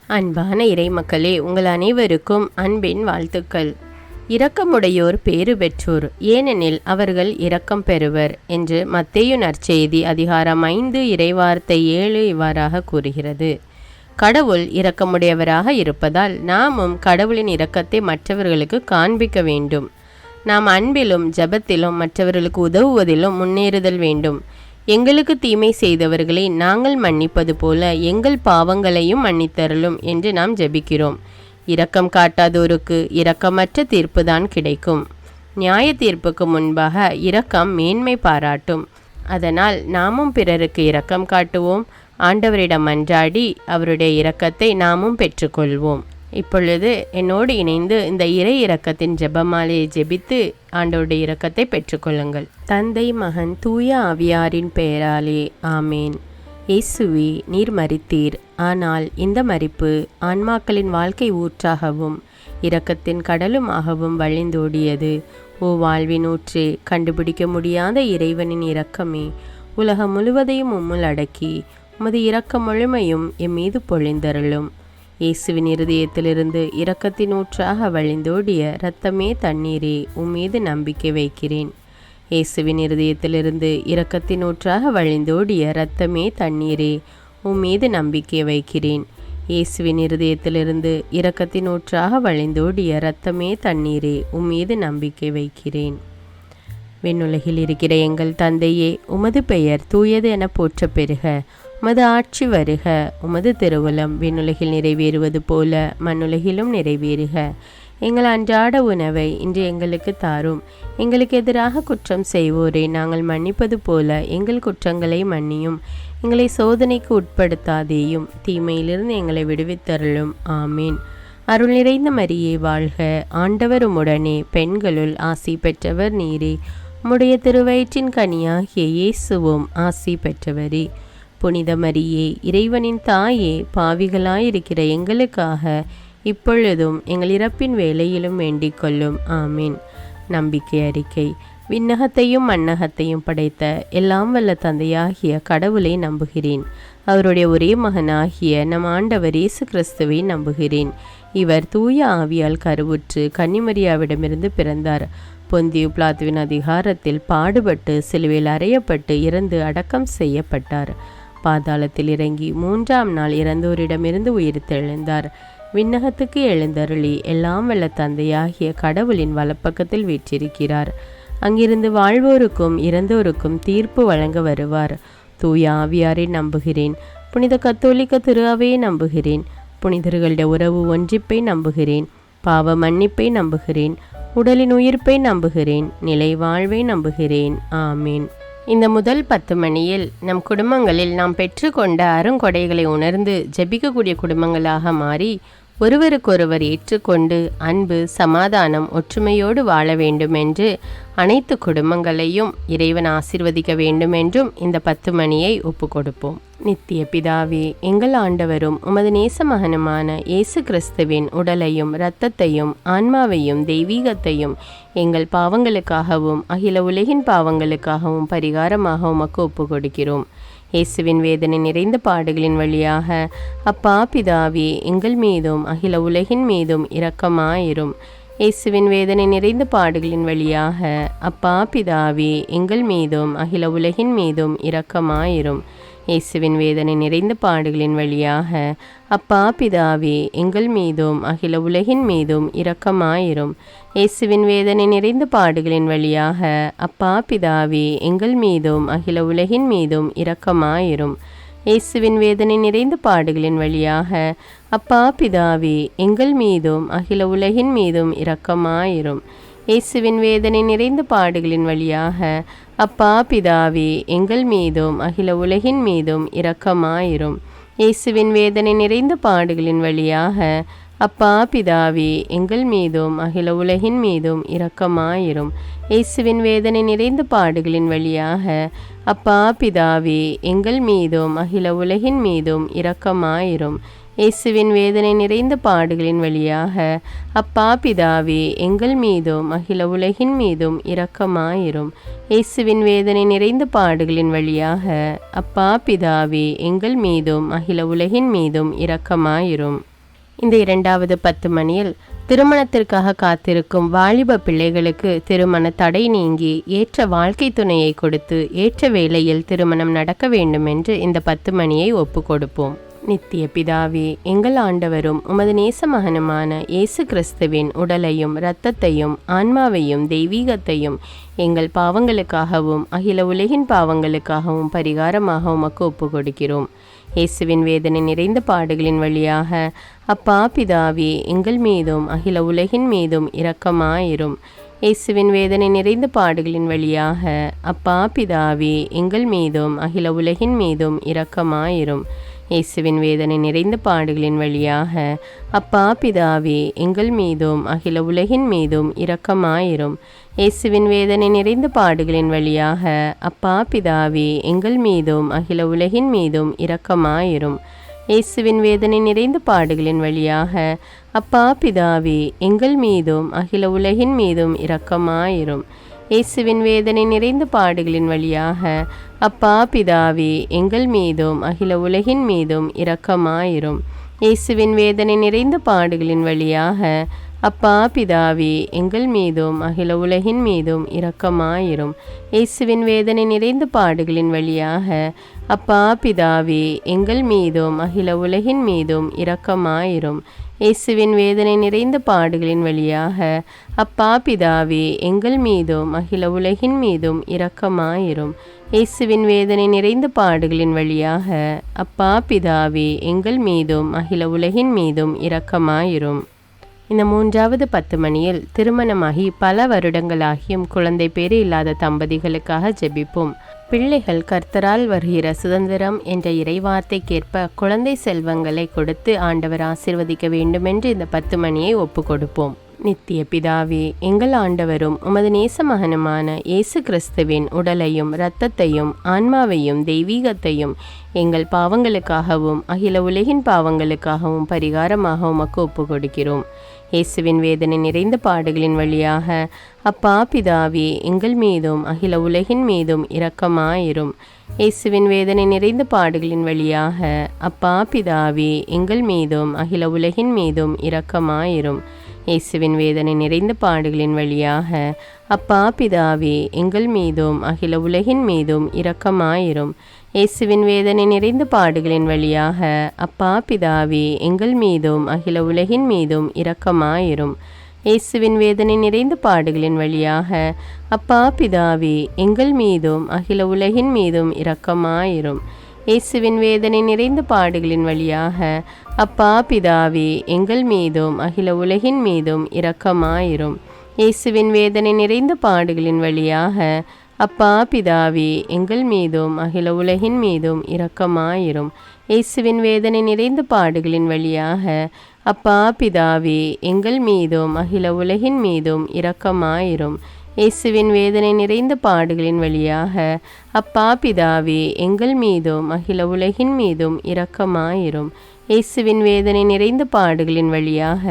அன்பான இறைமக்களே, உங்கள் அனைவருக்கும் அன்பின் வாழ்த்துக்கள். இரக்கமுடையோர் பேறு பெற்றோர், ஏனெனில் அவர்கள் இரக்கம் பெறுவர் என்று மத்தேயு நற்செய்தி அதிகாரம் 5 இறைவார்த்தை 7 இவ்வாறாக கூறுகிறது. கடவுள் இரக்கமுடையவராக இருப்பதால் நாமும் கடவுளின் இரக்கத்தை மற்றவர்களுக்கு காண்பிக்க வேண்டும். நாம் அன்பிலும் ஜெபத்திலும் மற்றவர்களுக்கு உதவுவதிலும் முன்னேறுதல் வேண்டும். எங்களுக்கு தீமை செய்தவர்களை நாங்கள் மன்னிப்பது போல எங்கள் பாவங்களையும் மன்னித்தருளும் என்று நாம் ஜெபிக்கிறோம். இரக்கம் காட்டாதோருக்கு இரக்கமற்ற தீர்ப்புதான் கிடைக்கும். நியாய தீர்ப்புக்கு முன்பாக இரக்கம் மேன்மை பாராட்டும். அதனால் நாமும் பிறருக்கு இரக்கம் காட்டுவோம். ஆண்டவரிடம் மன்றாடி அவருடைய இரக்கத்தை நாமும் பெற்றுக்கொள்வோம். இப்பொழுது என்னோடு இணைந்து இந்த இறை இரக்கத்தின் ஜெபமாலையை ஜெபித்து ஆண்டவருடைய இரக்கத்தை பெற்றுக்கொள்ளுங்கள். தந்தை, மகன், தூய ஆவியாரின் பெயராலே ஆமேன். இயேசுவே, நீர் மரித்தீர். ஆனால் இந்த மரிப்பு ஆன்மாக்களின் வாழ்க்கை ஊற்றாகவும் இரக்கத்தின் கடலுமாகவும் வழிந்தோடியது. ஓ வாழ்வின் ஊற்றே, கண்டுபிடிக்க முடியாத இறைவனின் இரக்கமே, உலகம் முழுவதையும் உம்முள் அடக்கி உமது இரக்க முழுமையும் எம் மீது பொழிந்தருளும். இயேசுவின் இருதயத்திலிருந்து இரக்கத்தின் ஊற்றாக வழிந்தோடிய இரத்தமே தண்ணீரே, உம்மீது நம்பிக்கை வைக்கிறேன். இயேசுவின் இருதயத்திலிருந்து இரக்கத்தின் ஊற்றாக வழிந்தோடிய இரத்தமே தண்ணீரே, உம்மீது நம்பிக்கை வைக்கிறேன். இயேசுவின் இருதயத்திலிருந்து இரக்கத்தின் ஊற்றாக வழிந்தோடிய இரத்தமே தண்ணீரே, உம்மீது நம்பிக்கை வைக்கிறேன். விண்ணுலகில் இருக்கிற எங்கள் தந்தையே, உமது பெயர் தூயது என போற்ற பெறுக. உமது ஆட்சி வருக. உமது திருவுளம் விண்ணுலகில் நிறைவேறுவது போல மண்ணுலகிலும் நிறைவேறுக. எங்கள் அன்றாட உணவை இன்று எங்களுக்கு தாரும். எங்களுக்கு எதிராக குற்றம் செய்வோரை நாங்கள் மன்னிப்பது போல எங்கள் குற்றங்களை மன்னியும். எங்களை சோதனைக்கு உட்படுத்தாதேயும், தீமையிலிருந்து எங்களை விடுவித்தருளும். ஆமீன். அருள் நிறைந்த மரியே வாழ்க. ஆண்டவர் உம்முடனே, பெண்களுள் ஆசி பெற்றவர் நீரே. உம்முடைய திருவயிற்றின் கனியாகிய இயேசுவும் ஆசி பெற்றவரே. புனித மரியே, இறைவனின் தாயே, பாவிகளாயிருக்கிற எங்களுக்காக இப்பொழுதும் எங்கள் இறப்பின் வேளையிலும் வேண்டிக் கொள்ளும். ஆமீன். நம்பிக்கை அறிக்கை. விண்ணகத்தையும் மண்ணகத்தையும் படைத்த எல்லாம் வல்ல தந்தையாகிய கடவுளை நம்புகிறேன். அவருடைய ஒரே மகனாகிய நம் ஆண்டவர் இயேசு கிறிஸ்துவை நம்புகிறேன். இவர் தூய ஆவியால் கருவுற்று கன்னிமரியாவிடமிருந்து பிறந்தார். பொந்தியு பிலாத்துவின் அதிகாரத்தில் பாடுபட்டு சிலுவையில் அறையப்பட்டு இறந்து அடக்கம் செய்யப்பட்டார். பாதாளத்தில் இறங்கி 3ஆம் நாள் இறந்தோரிடமிருந்து உயிர்த்தெழுந்தார். விண்ணகத்துக்கு எழுந்தருளி எல்லாம் வல்ல தந்தையாகிய கடவுளின் வலப்பக்கத்தில் வீற்றிருக்கிறார். அங்கிருந்து வாழ்வோருக்கும் இறந்தோருக்கும் தீர்ப்பு வழங்க வருவார். தூய ஆவியாரை நம்புகிறேன். புனித கத்தோலிக்க திரு அவையை நம்புகிறேன். புனிதர்களுடைய உறவு ஒன்றிப்பை நம்புகிறேன். பாவ மன்னிப்பை நம்புகிறேன். உடலின் உயிர்ப்பை நம்புகிறேன். நிலை வாழ்வை நம்புகிறேன். ஆமீன். இந்த முதல் 10 மணியில் நம் குடும்பங்களில் நாம் பெற்றுக்கொண்ட அருங்கொடைகளை உணர்ந்து ஜெபிக்கக்கூடிய குடும்பங்களாக மாறி ஒருவருக்கொருவர் ஏற்றுக்கொண்டு அன்பு, சமாதானம், ஒற்றுமையோடு வாழ வேண்டும் என்று அனைத்து குடும்பங்களையும் இறைவன் ஆசீர்வதிக்க வேண்டும் என்றும் இந்த 10 மணியை ஒப்பு கொடுப்போம். நித்திய பிதாவே, எங்கள் ஆண்டவரும் உமது நேச மகனுமான இயேசு கிறிஸ்துவின் உடலையும் இரத்தத்தையும் ஆன்மாவையும் தெய்வீகத்தையும் எங்கள் பாவங்களுக்காகவும் அகில உலகின் பாவங்களுக்காகவும் பரிகாரமாக உமக்கு ஒப்பு கொடுக்கிறோம். இயேசுவின் வேதனை நிறைந்த பாடுகளின் வழியாக அப்பா பிதாவே, எங்கள் மீதும் அகில உலகின் மீதும் இரக்கமாயிரும். இயேசுவின் வேதனை நிறைந்த பாடுகளின் வழியாக அப்பா பிதாவே, எங்கள் மீதும் அகில உலகின் மீதும் இரக்கமாயிரும். இயேசுவின் வேதனை நிறைந்த பாடுகளின் வழியாக அப்பா பிதாவே, எங்கள் மீதும் அகில உலகின் மீதும் இரக்கமாயிரும். இயேசுவின் வேதனை நிறைந்த பாடுகளின் வழியாக அப்பா பிதாவே, எங்கள் மீதும் அகில உலகின் மீதும் இரக்கமாயிரும். இயேசுவின் வேதனை நிறைந்த பாடுகளின் வழியாக அப்பா பிதாவே, எங்கள் மீதும் அகில உலகின் மீதும் இரக்கமாயிரும். இயேசுவின் வேதனை நிறைந்த பாடுகளின் வழியாக அப்பா பிதாவே, எங்கள் மீதும் அகில உலகின் மீதும் இரக்கமாயிரும். இயேசுவின் வேதனை நிறைந்த பாடுகளின் வழியாக அப்பா பிதாவே, எங்கள் மீதும் அகில உலகின் மீதும் இரக்கமாயிரும். இயேசுவின் வேதனை நிறைந்த பாடுகளின் வழியாக அப்பா பிதாவே, எங்கள் மீதும் அகில உலகின் மீதும் இரக்கமாயிரும். இயேசுவின் வேதனை நிறைந்த பாடுகளின் வழியாக அப்பா பிதாவே, எங்கள் மீதும் அகில உலகின் மீதும் இரக்கமாயிரும். இயேசுவின் வேதனை நிறைந்த பாடுகளின் வழியாக அப்பா பிதாவே, எங்கள் மீதும் அகில உலகின் மீதும் இரக்கமாயிரும். இந்த 2வது 10 மணியில் திருமணத்திற்காக காத்திருக்கும் வாலிப பிள்ளைகளுக்கு திருமண தடை நீங்கி ஏற்ற வாழ்க்கை துணையை கொடுத்து ஏற்ற வேளையில் திருமணம் நடக்க வேண்டும் என்று இந்த 10 மணியை ஒப்பு கொடுப்போம். நித்திய பிதாவே, எங்கள் ஆண்டவரும் உமது நேச மகனுமான இயேசு கிறிஸ்துவின் உடலையும் இரத்தத்தையும் ஆன்மாவையும் தெய்வீகத்தையும் எங்கள் பாவங்களுக்காகவும் அகில உலகின் பாவங்களுக்காகவும் பரிகாரமாக உமக்கு ஒப்பு கொடுக்கிறோம். இயேசுவின் வேதனை நிறைந்த பாடுகளின் வழியாக அப்பா பிதாவே, எங்கள் மீதும் அகில உலகின் மீதும் இரக்கமாயிரும். இயேசுவின் வேதனை நிறைந்த பாடுகளின் வழியாக அப்பா பிதாவே, எங்கள் மீதும் அகில உலகின் மீதும் இரக்கமாயிரும். இயேசுவின் வேதனை நிறைந்த பாடுகளின் வழியாக அப்பா பிதாவே, எங்கள் மீதும் அகில உலகின் மீதும் இரக்கமாயிரும். இயேசுவின் வேதனை நிறைந்த பாடுகளின் வழியாக அப்பா பிதாவே, எங்கள் மீதும் அகில உலகின் மீதும் இரக்கமாயிரும். இயேசுவின் வேதனை நிறைந்த பாடுகளின் வழியாக அப்பா பிதாவே, எங்கள் மீதும் அகில உலகின் மீதும் இரக்கமாயிரும். இயேசுவின் வேதனை நிறைந்த பாடுகளின் வழியாக அப்பா பிதாவே, எங்கள் மீதும் அகில உலகின் மீதும் இரக்கமாயிரும். இயேசுவின் வேதனை நிறைந்த பாடுகளின் வழியாக அப்பா பிதாவே, எங்கள் மீதும் அகில உலகின் மீதும் இரக்கமாயிரும். இயேசுவின் வேதனை நிறைந்த பாடுகளின் வழியாக அப்பா பிதாவே, எங்கள் மீதும் அகில உலகின் மீதும் இரக்கமாயிரும். இயேசுவின் வேதனை நிறைந்த பாடுகளின் வழியாக அப்பா பிதாவே, எங்கள் மீதும் அகில உலகின் மீதும் இரக்கமாயிரும். இயேசுவின் வேதனை நிறைந்த பாடுகளின் வழியாக அப்பா பிதாவே, எங்கள் மீதும் அகில உலகின் மீதும் இரக்கமாயிரும். இந்த 3வது 10 மணியில் திருமணமாகி பல வருடங்களாகியும் குழந்தை பேறு இல்லாத தம்பதிகளுக்காக ஜெபிப்போம். பிள்ளைகள் கர்த்தரால் வருகிற சுதந்திரம் என்ற இறைவார்த்தைக்கேற்ப குழந்தை செல்வங்களை கொடுத்து ஆண்டவர் ஆசீர்வதிக்க வேண்டுமென்று இந்த 10 மணியை ஒப்பு கொடுப்போம். நித்திய பிதாவே, எங்கள் ஆண்டவரும் உமது நேச மகனுமான இயேசு கிறிஸ்துவின் உடலையும் இரத்தத்தையும் ஆன்மாவையும் தெய்வீகத்தையும் எங்கள் பாவங்களுக்காகவும் அகில உலகின் பாவங்களுக்காகவும் பரிகாரமாக உமக்கு ஒப்பு கொடுக்கிறோம். இயேசுவின் வேதனை நிறைந்த பாடுகளின் வழியாக அப்பா பிதாவே, எங்கள் மீதும் அகில உலகின் மீதும் இரக்கமாயிரும். இயேசுவின் வேதனை நிறைந்த பாடுகளின் வழியாக அப்பா பிதாவே, எங்கள் மீதும் அகில உலகின் மீதும் இரக்கமாயிரும். இயேசுவின் வேதனை நிறைந்த பாடுகளின் வழியாக அப்பா பிதாவே, எங்கள் மீதும் அகில உலகின் மீதும் இரக்கமாயிரும். இயேசுவின் வேதனை நிறைந்த பாடுகளின் வழியாக அப்பா பிதாவே, எங்கள் மீதும் அகில உலகின் மீதும் இரக்கமாயிரும். இயேசுவின் வேதனை நிறைந்த பாடுகளின் வழியாக அப்பா பிதாவே, எங்கள் மீதும் அகில உலகின் மீதும் இரக்கமாயிரும். இயேசுவின் வேதனை நிறைந்த பாடுகளின் வழியாக அப்பா பிதாவே, எங்கள் மீதும் அகில உலகின் மீதும் இரக்கமாயிரும். இயேசுவின் வேதனை நிறைந்த பாடுகளின் வழியாக அப்பா பிதாவே, எங்கள் மீதும் அகில உலகின் மீதும் இரக்கமாயிரும். இயேசுவின் வேதனை நிறைந்த பாடுகளின் வழியாக அப்பா பிதாவே, எங்கள் மீதும் அகில உலகின் மீதும் இரக்கமாயிரும். இயேசுவின் வேதனை நிறைந்த பாடுகளின் வழியாக அப்பா பிதாவே, எங்கள் மீதும் அகில உலகின் மீதும் இரக்கமாயிரும். இயேசுவின் வேதனை நிறைந்த பாடுகளின் வழியாக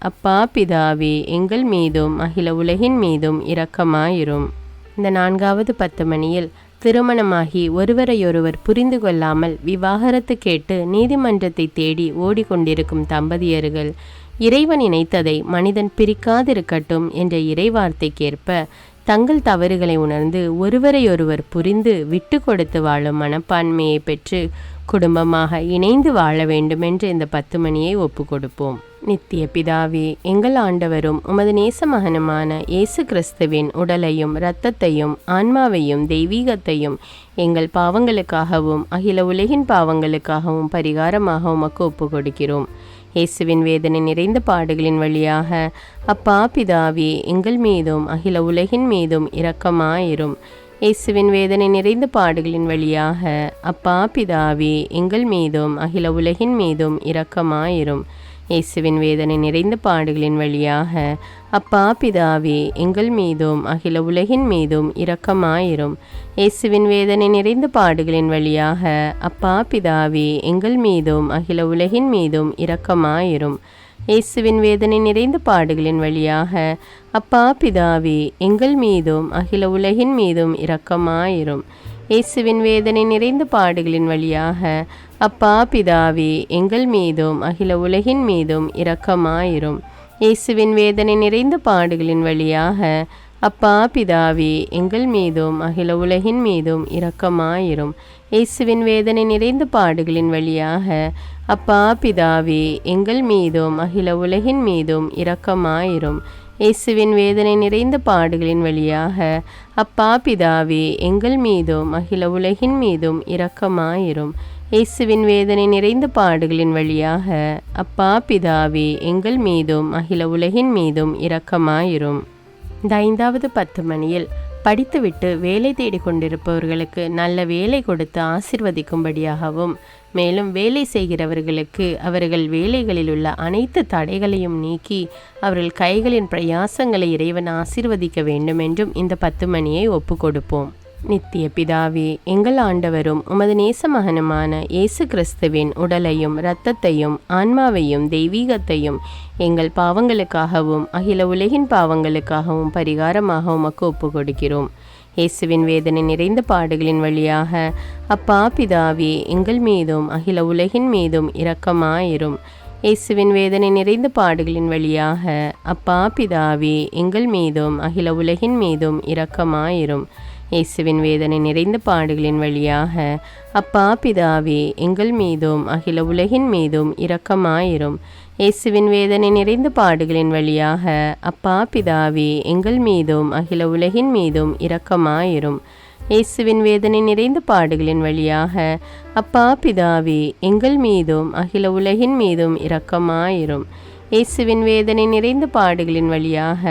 அப்பா பிதாவே, எங்கள் மீதும் அகில உலகின் மீதும் இரக்கமாயிரும். இந்த 4வது 10 மணியில் திருமணமாகி ஒருவரையொருவர் புரிந்து கொள்ளாமல் விவாகரத்து கேட்டு நீதிமன்றத்தை தேடி ஓடிக்கொண்டிருக்கும் தம்பதியர்கள் இறைவன் இணைத்ததை மனிதன் பிரிக்காதிருக்கட்டும் என்ற இறைவார்த்தைக்கேற்ப தங்கள் தவறுகளை உணர்ந்து ஒருவரையொருவர் புரிந்து விட்டு கொடுத்து வாழும் மனப்பான்மையை பெற்று குடும்பமாக இணைந்து வாழ வேண்டுமென்று இந்த 10 மணியை ஒப்பு கொடுப்போம். நித்திய பிதாவே, எங்கள் ஆண்டவரும் உமது நேச மகனுமான இயேசு கிறிஸ்துவின் உடலையும் இரத்தத்தையும் ஆன்மாவையும் தெய்வீகத்தையும் எங்கள் பாவங்களுக்காகவும் அகில உலகின் பாவங்களுக்காகவும் பரிகாரமாக உமக்கு ஒப்பு கொடுக்கிறோம். இயேசுவின் வேதனை நிறைந்த பாடுகளின் வழியாக அப்பா பிதாவே, எங்கள் மீதும் அகில உலகின் மீதும் இரக்கமாயிரும். இயேசுவின் வேதனை நிறைந்த பாடுகளின் வழியாக அப்பா பிதாவே, எங்கள் மீதும் அகில உலகின் மீதும் இரக்கமாயிரும். இயேசுவின் வேதனை நிறைந்த பாடுகளின் வழியாக அப்பா பிதாவே, எங்கள் மீதும் அகில உலகின் மீதும் இரக்கமாயிரும். இயேசுவின் வேதனை நிறைந்த பாடுகளின் வழியாக அப்பா பிதாவே, எங்கள் மீதும் அகில உலகின் மீதும் இரக்கமாயிரும். இயேசுவின் வேதனை நிறைந்த பாடுகளின் வழியாக அப்பா பிதாவே, எங்கள் மீதும் அகில உலகின் மீதும் இரக்கமாயிரும். இயேசுவின் வேதனை நிறைந்த பாடுகளின் வழியாக அப்பா பிதாவே, எங்கள் மீதும் அகில உலகின் மீதும் இரக்கமாயிரும். இயேசுவின் வேதனை நிறைந்த பாடுகளின் வழியாக அப்பா பிதாவே, எங்கள் மீதும் அகில உலகின் மீதும் இரக்கமாயிரும். இயேசுவின் வேதனை நிறைந்த பாடுகளின் வழியாக அப்பா பிதாவே, எங்கள் மீதும் அகில உலகின் மீதும் இரக்கமாயிரும். இயேசுவின் வேதனை நிறைந்த பாடுகளின் வழியாக அப்பா பிதாவே, எங்கள் மீதும் அகில உலகின் மீதும் இரக்கமாயிரும். இயேசுவின் வேதனை நிறைந்த பாடுகளின் வழியாக அப்பா பிதாவே, எங்கள் மீதும் அகில உலகின் மீதும் இரக்கமாயிரும். இந்த 5வது 10 மணியில் படித்துவிட்டு வேலை தேடிக் கொண்டிருப்பவர்களுக்கு நல்ல வேலை கொடுத்து ஆசிர்வதிக்கும்படியாகவும், மேலும் வேலை செய்கிறவர்களுக்கு அவர்கள் வேலைகளில் உள்ள அனைத்து தடைகளையும் நீக்கி அவர்கள் கைகளின் பிரயாசங்களை இறைவன் ஆசிர்வதிக்க வேண்டும் என்றும் இந்த 10 மணியை ஒப்பு கொடுப்போம். நித்திய பிதாவே, எங்கள் ஆண்டவரும் உமது நேச மகனுமான இயேசு கிறிஸ்துவின் உடலையும் இரத்தத்தையும் ஆன்மாவையும் தெய்வீகத்தையும் எங்கள் பாவங்களுக்காகவும் அகில உலகின் பாவங்களுக்காகவும் பரிகாரமாக உமக்கு ஒப்பு கொடுக்கிறோம். இயேசுவின் வேதனை நிறைந்த பாடுகளின் வழியாக அப்பா பிதாவே, எங்கள் மீதும் அகில உலகின் மீதும் இரக்கமாயிரும். இயேசுவின் வேதனை நிறைந்த பாடுகளின் வழியாக அப்பா பிதாவே, எங்கள் மீதும் அகில உலகின் மீதும் இரக்கமாயிரும். இயேசுவின் வேதனை நிறைந்த பாடுகளின் வழியாக அப்பா பிதாவே, எங்கள் மீதும் அகில உலகின் மீதும் இரக்கமாயிரும். இயேசுவின் வேதனை நிறைந்த பாடுகளின் வழியாக அப்பா பிதாவே, எங்கள் மீதும் அகில உலகின் மீதும் இரக்கமாயிரும். இயேசுவின் வேதனை நிறைந்த பாடுகளின் வழியாக அப்பா பிதாவே, எங்கள் மீதும் அகில உலகின் மீதும் இரக்கமாயிரும். இயேசுவின் வேதனை நிறைந்த பாடுகளின் வழியாக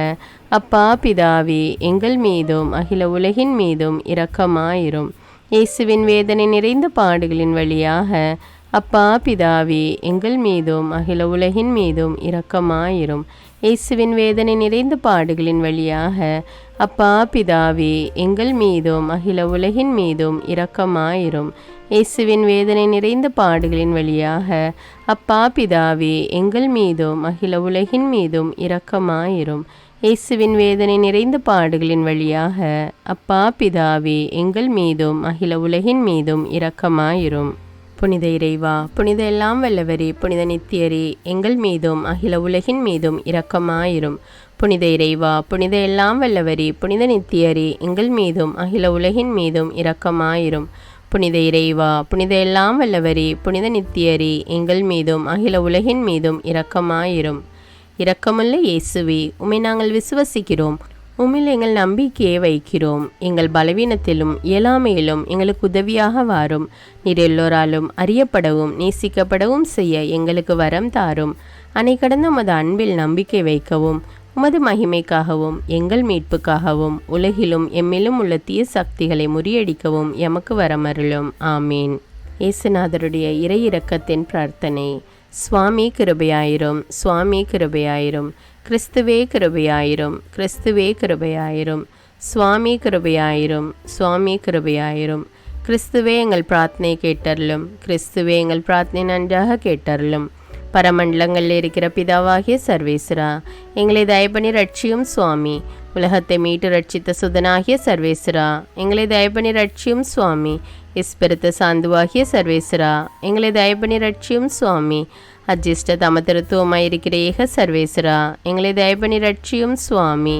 அப்பா பிதாவே, எங்கள் மீதும் அகில உலகின் மீதும் இரக்கமாயிரும். இயேசுவின் வேதனை நிறைந்த பாடுகளின் வழியாக அப்பா பிதாவே, எங்கள் மீதும் அகில உலகின் மீதும் இரக்கமாயிரும். இயேசுவின் வேதனை நிறைந்த பாடுகளின் வழியாக அப்பா பிதாவே, எங்கள் மீதும் அகில உலகின் மீதும் இரக்கமாயிரும். இயேசுவின் வேதனை நிறைந்த பாடுகளின் வழியாக அப்பா பிதாவே, எங்கள் மீதும் அகில உலகின் மீதும் இரக்கமாயிரும். இயேசுவின் வேதனை நிறைந்த பாடுகளின் வழியாக அப்பா பிதாவே, எங்கள் மீதும் அகில உலகின் மீதும் இரக்கமாயிரும். புனித இறைவா, புனித எல்லாம் வல்லவரே, புனித நித்தியரே, எங்கள் மீதும் அகில உலகின் மீதும் இரக்கமாயிரும். புனித இறைவா, புனித எல்லாம் வல்லவரே, புனித நித்தியரே, எங்கள் மீதும் அகில உலகின் மீதும் இரக்கமாயிரும். புனித இறைவா, புனித எல்லாம் வல்லவரே, புனித நித்தியரே, எங்கள் மீதும் அகில உலகின் மீதும் இரக்கமாயிரும். இரக்கமுள்ள இயேசுவே, உம்மை நாங்கள் விசுவசிக்கிறோம். உம்மில் எங்கள் நம்பிக்கையை வைக்கிறோம். எங்கள் பலவீனத்திலும் இயலாமையிலும் எங்களுக்கு உதவியாக வாரும். நீர் எல்லோராலும் அறியப்படவும் நேசிக்கப்படவும் செய்ய எங்களுக்கு வரம் தாரும். அன்னை கடந்த உமது அன்பில் நம்பிக்கை வைக்கவும், உமது மகிமைக்காகவும் எங்கள் மீட்புக்காகவும் உலகிலும் எம்மிலும் உள்ள தீய சக்திகளை முறியடிக்கவும் எமக்கு வரமருளும். ஆமீன். இயேசுநாதருடைய இறை இரக்கத்தின் பிரார்த்தனை. சுவாமி கிருபையாயிரும், சுவாமி கிருபையாயிரும். கிறிஸ்துவே கிருபையாயிரும், கிறிஸ்துவே கிருபையாயிரும். சுவாமி கிருபையாயிரும், சுவாமி கிருபையாயிரும். கிறிஸ்துவே எங்கள் பிரார்த்தனை கேட்டருளும், கிறிஸ்துவே எங்கள் பிரார்த்தனை நன்றாக கேட்டருளும். பரமண்டலங்களில் இருக்கிற பிதாவாகிய சர்வேஸ்வரா, எங்களை தயபணி ரட்சியும் சுவாமி. உலகத்தை மீட்டு ரட்சித்த சுதனாகிய சர்வேஸ்வரா, எங்களை தயபணி ரட்சியும் சுவாமி. இஸ்பெருத்த சாந்துவாகிய சர்வேஸ்வரா, எங்களை தயபணி ரட்சியும் சுவாமி. அஜிஷ்ட தமத்திருத்துவமாயிருக்கிற ஏக சர்வேஸ்வரா, எங்களை தயபணி ரட்சியும் சுவாமி.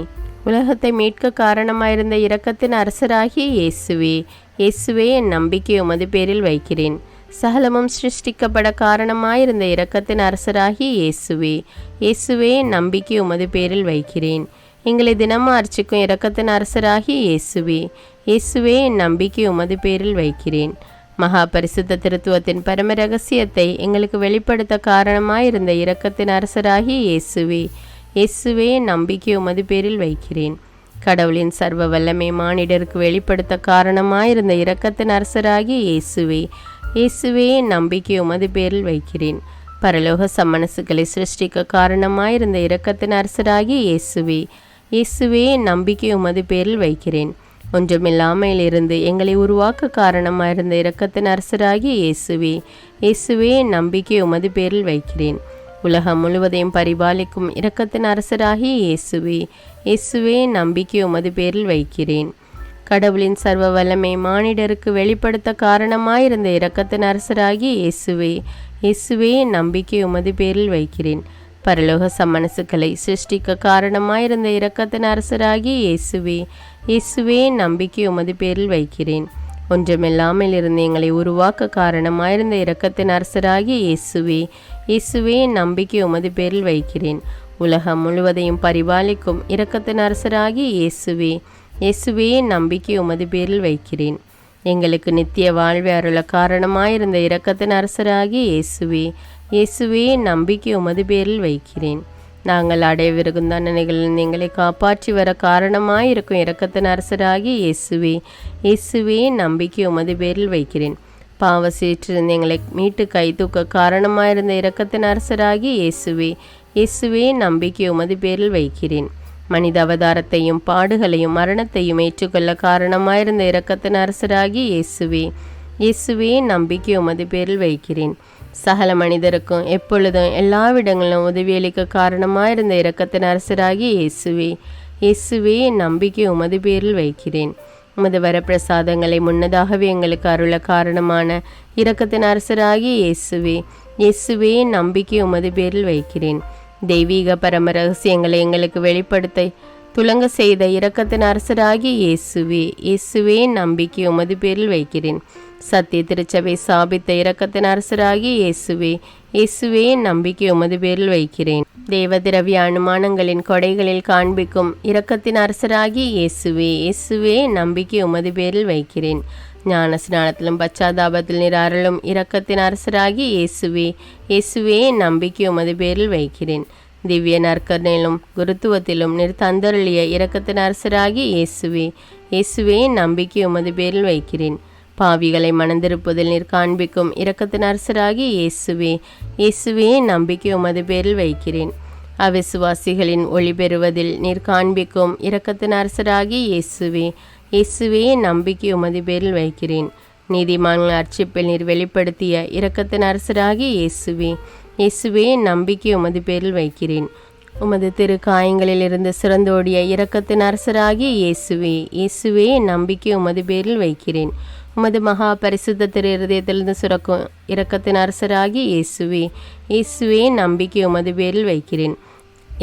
உலகத்தை மீட்க காரணமாயிருந்த இரக்கத்தின் அரசராகிய இயேசுவே, இயேசுவே என் நம்பிக்கை உமது பேரில் வைக்கிறேன். சகலமும் சிருஷ்டிக்கப்பட காரணமாயிருந்த இரக்கத்தின் அரசராகிய இயேசுவே, இயேசுவே என் நம்பிக்கை உமது பேரில் வைக்கிறேன். எங்களை தினமும் அர்ச்சிக்கும் இரக்கத்தின் அரசராகிய இயேசுவே, இயேசுவே என் நம்பிக்கை உமது பேரில் வைக்கிறேன். மகா பரிசுத்த திருத்துவத்தின் பரம ரகசியத்தை எங்களுக்கு வெளிப்படுத்த காரணமாயிருந்த இரக்கத்தின் அரசராகிய இயேசுவே, இயேசுவே என் நம்பிக்கை உமது பேரில் வைக்கிறேன். கடவுளின் சர்வ வல்லமை மானிடருக்கு வெளிப்படுத்த காரணமாயிருந்த இரக்கத்தின் அரசராகிய இயேசுவே, இயேசுவே என் நம்பிக்கை உமது பேரில் வைக்கிறேன். பரலோக சம்மனசுகளை சிருஷ்டிக்க காரணமாயிருந்த இரக்கத்தின் அரசராகிய இயேசுவே, இயேசுவே என் நம்பிக்கை உமது பேரில் வைக்கிறேன். ஒன்றுமில்லாமையிலிருந்து எங்களை உருவாக்க காரணமாயிருந்த இரக்கத்தின் அரசராகிய இயேசுவே, இயேசுவே என் நம்பிக்கை உமது பேரில் வைக்கிறேன். உலகம் முழுவதையும் பரிபாலிக்கும் இரக்கத்தின் அரசராகிய இயேசுவே, இயேசுவே என் நம்பிக்கை உமது பேரில் வைக்கிறேன். கடவுளின் சர்வ வல்லமை மானிடருக்கு வெளிப்படுத்த காரணமாயிருந்த இரக்கத்தின் அரசராகிய இயேசுவே, இயேசுவே நம்பிக்கை உமது பேரில் வைக்கிறேன். பரலோக சம்மனசுக்களை சிருஷ்டிக்க காரணமாயிருந்த இரக்கத்தின் அரசராகிய இயேசுவே, இயேசுவே நம்பிக்கை உமது பேரில் வைக்கிறேன். ஒன்றுமில்லாமல் இருந்து எங்களை உருவாக்க காரணமாயிருந்த இரக்கத்தின் அரசராகிய இயேசுவே, இயேசுவே நம்பிக்கை உமது பேரில் வைக்கிறேன். உலகம் முழுவதையும் பரிபாலிக்கும் இரக்கத்தின் அரசராகிய இயேசுவே, இயேசுவே நம்பிக்கை உமது பேரில் வைக்கிறேன். எங்களுக்கு நித்திய வாழ்வை அருள காரணமாயிருந்த இரக்கத்தின் அரசராகிய இயேசுவே, இயேசுவே நம்பிக்கை உமது பேரில் வைக்கிறேன். நாங்கள் அடையவிருக்கும் தண்டனைகளில் எங்களை காப்பாற்றி வர காரணமாயிருக்கும் இரக்கத்தின் அரசராகிய இயேசுவே, இயேசுவே நம்பிக்கை உமது பேரில் வைக்கிறேன். பாவ சேற்றிருந்து எங்களை மீட்டு கை தூக்க காரணமாயிருந்த இரக்கத்தின் அரசராகிய இயேசுவே, இயேசுவே நம்பிக்கை உமது பேரில் வைக்கிறேன். மனித அவதாரத்தையும் பாடுகளையும் மரணத்தையும் ஏற்றுக்கொள்ள காரணமாயிருந்த இரக்கத்தின் அரசராகிய இயேசுவே, இயேசுவே நம்பிக்கை உமது பேரில் வைக்கிறேன். சகல மனிதருக்கும் எப்பொழுதும் எல்லாவிடங்களிலும் உதவியளிக்க காரணமாயிருந்த இரக்கத்தின் அரசராகிய இயேசுவே, இயேசுவே நம்பிக்கை உமது பேரில் வைக்கிறேன். உமது வரப்பிரசாதங்களை முன்னதாகவே எங்களுக்கு அருள காரணமான இரக்கத்தின் அரசராகிய இயேசுவே, இயேசுவே நம்பிக்கை உமது பேரில் வைக்கிறேன். தெய்வீக பரம ரகசியங்களை எங்களுக்கு வெளிப்படுத்த துலங்க செய்த இரக்கத்தின் அரசராகிய இயேசுவே, இயேசுவே நம்பிக்கை உமது பேரில் வைக்கிறேன். சத்திய திருச்சபை சாபித்த இரக்கத்தின் அரசராகிய இயேசுவே, இயேசுவே நம்பிக்கை உமது பேரில் வைக்கிறேன். தேவ திரவிய அனுமானங்களின் கொடைகளில் காண்பிக்கும் இரக்கத்தின் அரசராகிய இயேசுவே, இயேசுவே நம்பிக்கை உமது பேரில் வைக்கிறேன். ஞான ஸ்நானத்திலும் பச்சாதாபத்தில் நீர் அருளும் இரக்கத்தின் அரசராகிய இயேசுவே, இயேசுவே நம்பிக்கை உமது பேரில் வைக்கிறேன். திவ்ய நற்கருணையிலும் குருத்துவத்திலும் நீர் தந்தருளிய இரக்கத்தின் அரசராகிய இயேசுவே, இயேசுவே நம்பிக்கை உமது பேரில் வைக்கிறேன். பாவிகளை மணந்திருப்பதில் நீர் காண்பிக்கும் இரக்கத்தின் அரசராகிய இயேசுவே, இயேசுவே நம்பிக்கை உமது பேரில் வைக்கிறேன். அவிசுவாசிகளின் ஒளி பெறுவதில் நீர் காண்பிக்கும் இரக்கத்தின் அரசராகிய இயேசுவே, இயேசுவே நம்பிக்கை உமது பேரில் வைக்கிறேன். நீதிமான்கள் அர்ச்சிப்பில் நீர் வெளிப்படுத்திய இரக்கத்தின் அரசராகிய இயேசுவே, இயேசுவே நம்பிக்கை உமது பேரில் வைக்கிறேன். உமது திரு காயங்களில் இருந்து சிறந்தோடிய இரக்கத்தின் அரசராகிய இயேசுவே, இயேசுவே நம்பிக்கை உமது பேரில் வைக்கிறேன். உமது மகா பரிசுத்த திரு இருதயத்திலிருந்து சுரக்கும் இரக்கத்தின் அரசராகிய இயேசுவே, இயேசுவே நம்பிக்கை உமது பேரில் வைக்கிறேன்.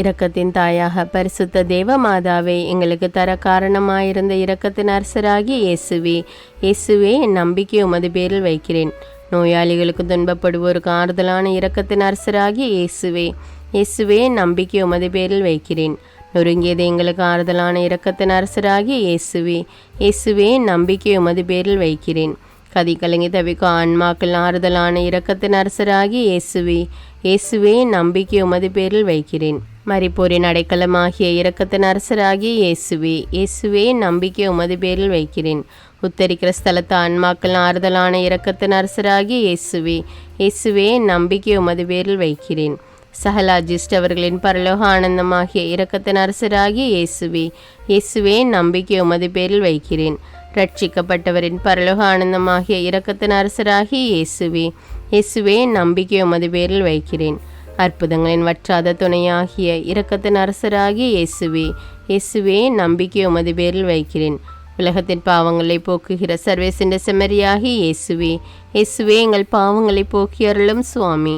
இரக்கத்தின் தாயாக பரிசுத்த தேவ மாதாவை எங்களுக்கு தர காரணமாயிருந்த இரக்கத்தின் அரசராகிய இயேசுவே, இயேசுவே நம்பிக்கை உமது பேரில் வைக்கிறேன். நோயாளிகளுக்கு துன்பப்படுவோருக்கு ஆறுதலான இரக்கத்தின் அரசராகிய இயேசுவே, இயேசுவே நம்பிக்கை உமது பேரில் வைக்கிறேன். நொறுங்கியது எங்களுக்கு ஆறுதலான இரக்கத்தின் அரசராகிய இயேசுவே, இயேசுவே நம்பிக்கை உமது பேரில் வைக்கிறேன். கதி கலங்கி தவிக்கும் ஆன்மாக்கள் ஆறுதலான இரக்கத்தின் அரசராகிய இயேசுவே, இயேசுவே நம்பிக்கை உமது பேரில் வைக்கிறேன். மரிப்போரின் அடைக்கலமாகிய இரக்கத்தின் அரசராகிய இயேசுவே, இயேசுவே நம்பிக்கை உமது பேரில் வைக்கிறேன். உத்தரிக்கிற ஸ்தலத்து ஆன்மாக்கள் ஆறுதலான இரக்கத்தின் அரசராகிய இயேசுவே, இயேசுவே நம்பிக்கை உமது பேரில் வைக்கிறேன். சகல அஜிஸ்ட் அவர்களின் பரலோக ஆனந்தமாகிய இரக்கத்தின் அரசராகிய இயேசுவே, இயேசுவே நம்பிக்கை உமது பேரில் வைக்கிறேன். ரட்சிக்கப்பட்டவரின் பரலோக ஆனந்தமாகிய இரக்கத்தின் அரசராகிய இயேசுவே, இயேசுவே நம்பிக்கை உமது பேரில் வைக்கிறேன். அற்புதங்களின் வற்றாத துணையாகிய இரக்கத்தின் அரசராகிய இயேசுவே, இயேசுவே நம்பிக்கை உமது பேரில் வைக்கிறேன். உலகத்தின் பாவங்களை போக்குகிற சர்வேசின்ற செம்மறியாகி இயேசுவே, இயேசுவே எங்கள் பாவங்களை போக்கி அருளும் சுவாமி.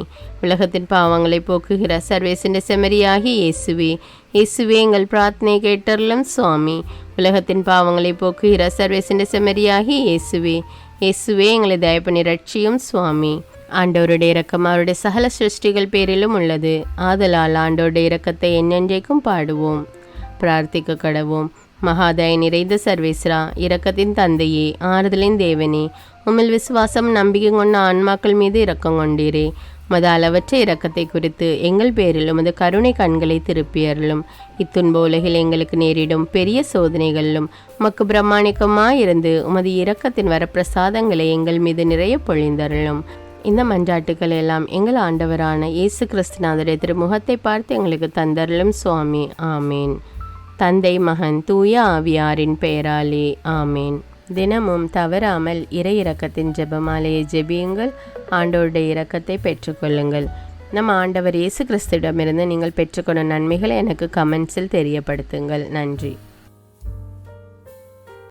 உலகத்தின் பாவங்களை போக்குகிற சர்வேசின்ற செம்மறியாகி இயேசுவே, இயேசுவே எங்கள் பிரார்த்தனை கேட்டருளும் சுவாமி. உலகத்தின் பாவங்களை போக்குகிற சர்வேசின்ற செம்மறியாகி இயேசுவே, இயேசுவே எங்களை தயப்பனி ரட்சியும் சுவாமி. ஆண்டவருடைய இரக்கம் அவருடைய சகல சிருஷ்டிகள் பேரிலும் உள்ளது. ஆதலால் ஆண்டவருடைய இரக்கத்தை என்னென்றைக்கும் பாடுவோம். பிரார்த்திக்க கடவோம். மகாதய நிறைந்த சர்வேஸ்வரா, இரக்கத்தின் தந்தையே, ஆறுதலின் தேவனே, உம்மில் விசுவாசம் நம்பிக்கை கொண்ட ஆன்மாக்கள் மீது இரக்கம் கொண்டீரே. உமது அளவற்ற இரக்கத்தை குறித்து எங்கள் பேரில் உமது கருணை கண்களை திருப்பியருளும். இத்துன்ப உலகில் எங்களுக்கு நேரிடும் பெரிய சோதனைகளிலும் உமக்கு பிரமாணிக்கமாயிருந்து உமது இரக்கத்தின் வரப்பிரசாதங்களை எங்கள் மீது நிறைய பொழிந்தருளும். இந்த மன்றாட்டுக்கள் எல்லாம் எங்கள் ஆண்டவரான இயேசு கிறிஸ்துநாதருடைய திருமுகத்தை பார்த்து எங்களுக்கு தந்தருளும் சுவாமி. ஆமேன். தந்தை, மகன், தூய ஆவியாரின் பெயராலே ஆமேன். தினமும் தவறாமல் இறை இரக்கத்தின் ஜெபமாலையை ஜெபியுங்கள். ஆண்டவருடைய இரக்கத்தை பெற்றுக்கொள்ளுங்கள். நம் ஆண்டவர் இயேசு கிறிஸ்துவிடமிருந்து நீங்கள் பெற்றுக்கொண்ட நன்மைகளை எனக்கு கமெண்ட்ஸில் தெரியப்படுத்துங்கள். நன்றி.